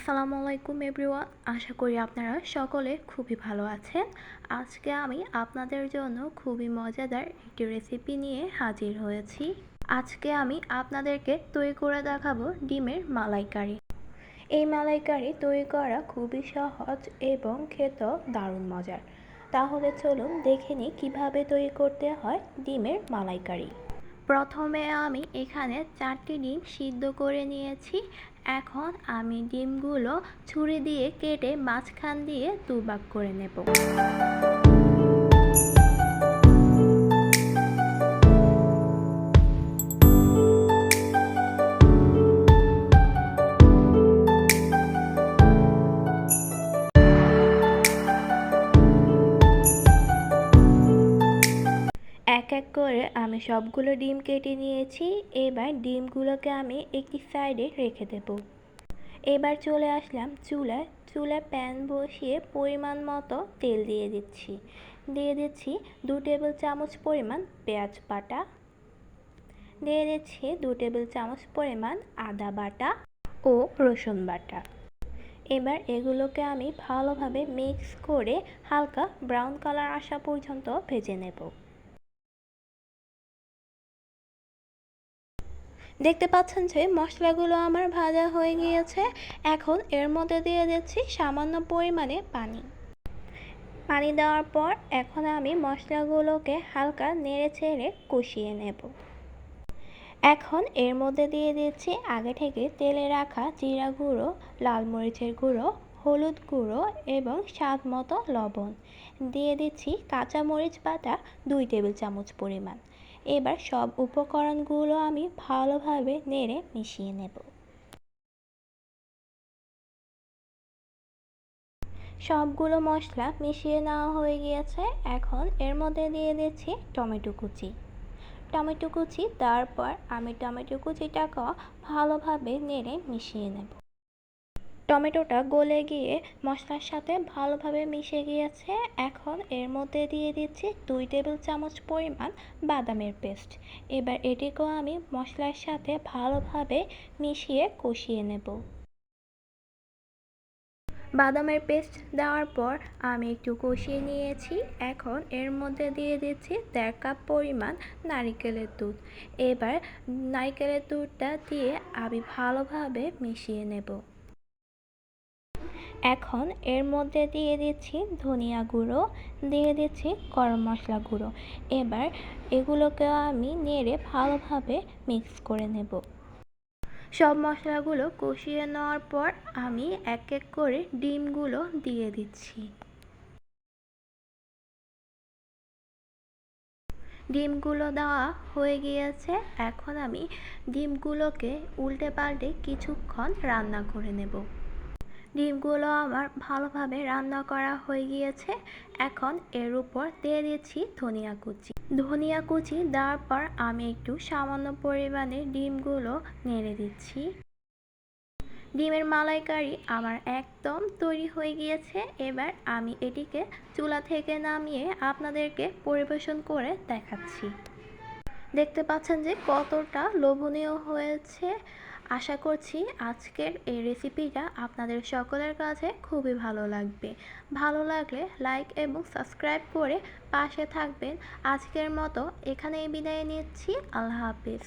আসসালামু আলাইকুম এভরিওয়ান। আশা করি আপনারা সকলে খুবই ভালো আছেন। আজকে আমি আপনাদের জন্য খুবই মজাদার একটি রেসিপি নিয়ে হাজির হয়েছি। আজকে আমি আপনাদেরকে তৈরি করে দেখাবো ডিমের মালাইকারি। এই মালাইকারি তৈরি করা খুবই সহজ এবং খেতেও দারুণ মজার। তাহলে চলুন দেখে নিই কীভাবে তৈরি করতে হয় ডিমের মালাইকারি। প্রথমে আমি এখানে 4টি ডিম সিদ্ধ করে নিয়েছি। এখন আমি ডিমগুলো ছুরি দিয়ে কেটে মাঝখান দিয়ে দুভাগ করে নেব। এক এক করে আমি সবগুলো ডিম কেটে নিয়েছি। এবার ডিমগুলোকে আমি একটি সাইডে রেখে দেব। এবার চলে আসলাম চুলায় প্যান বসিয়ে পরিমাণ মতো তেল দিয়ে দিচ্ছি। 2 টেবিল চামচ পরিমাণ পেঁয়াজ বাটা, দিয়ে দিচ্ছি 2 টেবিল চামচ পরিমাণ আদা বাটা ও রসুন বাটা। এবার এগুলোকে আমি ভালোভাবে মিক্স করে হালকা ব্রাউন কালার আসা পর্যন্ত ভেজে নেব। দেখতে পাচ্ছেন যে মশলাগুলো আমার ভাজা হয়ে গিয়েছে। এখন এর মধ্যে দিয়ে দিচ্ছি সামান্য পরিমাণে পানি দেওয়ার পর এখন আমি মশলাগুলোকে হালকা নেড়ে চেড়ে কষিয়ে নেব। এখন এর মধ্যে দিয়ে দিচ্ছি আগে থেকে তেলে রাখা জিরা গুঁড়ো, লাল মরিচের গুঁড়ো, হলুদ গুঁড়ো এবং স্বাদ মতো লবণ। দিয়ে দিচ্ছি কাঁচা মরিচ বাটা 2 টেবিল চামচ পরিমাণ। এবার সব উপকরণগুলো আমি ভালোভাবে নেড়ে মিশিয়ে নেব। সবগুলো মশলা মিশিয়ে নেওয়া হয়ে গিয়েছে। এখন এর মধ্যে দিয়ে দিচ্ছি টমেটো কুচি দেওয়ার পর আমি টমেটো কুচিটাকে ভালোভাবে নেড়ে মিশিয়ে নেব। টমেটোটা গলে গিয়ে মশলার সাথে ভালোভাবে মিশে গিয়েছে। এখন এর মধ্যে দিয়ে দিচ্ছি 2 টেবিল চামচ পরিমাণ বাদামের পেস্ট। এবার এটিকেও আমি মশলার সাথে ভালোভাবে মিশিয়ে কষিয়ে নেব। বাদামের পেস্ট দেওয়ার পর আমি একটু কষিয়ে নিয়েছি। এখন এর মধ্যে দিয়ে দিচ্ছি 1.5 কাপ পরিমাণ নারিকেলের দুধ। এবার নারিকেলের দুধটা দিয়ে আমি ভালোভাবে মিশিয়ে নেব। এখন এর মধ্যে দিয়ে দিচ্ছি ধনিয়া গুঁড়ো, দিয়ে দিচ্ছি গরম মশলা গুঁড়ো। এবার এগুলোকে আমি নেড়ে ভালোভাবে মিক্স করে নেব। সব মশলাগুলো কষিয়ে নেওয়ার পর আমি এক এক করে ডিমগুলো দিয়ে দিচ্ছি। ডিমগুলো দেওয়া হয়ে গিয়েছে। এখন আমি ডিমগুলোকে উল্টে পাল্টে কিছুক্ষণ রান্না করে নেব। ডিমগুলো আমার ভালোভাবে রান্না করা হয়ে গিয়েছে। এখন এর উপর দিয়ে দিচ্ছি ধনিয়া কুচি দেওয়ার পর আমি একটু সামান্য পরিমাণে ডিমগুলো নেড়ে দিচ্ছি। ডিমের মালাইকারি আমার একদম তৈরি হয়ে গিয়েছে। এবার আমি এটিকে চুলা থেকে নামিয়ে আপনাদেরকে পরিবেশন করে দেখাচ্ছি। দেখতে পাচ্ছেন যে কতটা লোভনীয় হয়েছে। আশা করছি আজকের এই রেসিপিটা আপনাদের সকলের কাছে খুবই ভালো লাগবে। ভালো লাগলে লাইক এবং সাবস্ক্রাইব করে পাশে থাকবেন। আজকের মতো এখানেই বিদায় নিচ্ছি। আল্লাহ হাফিজ।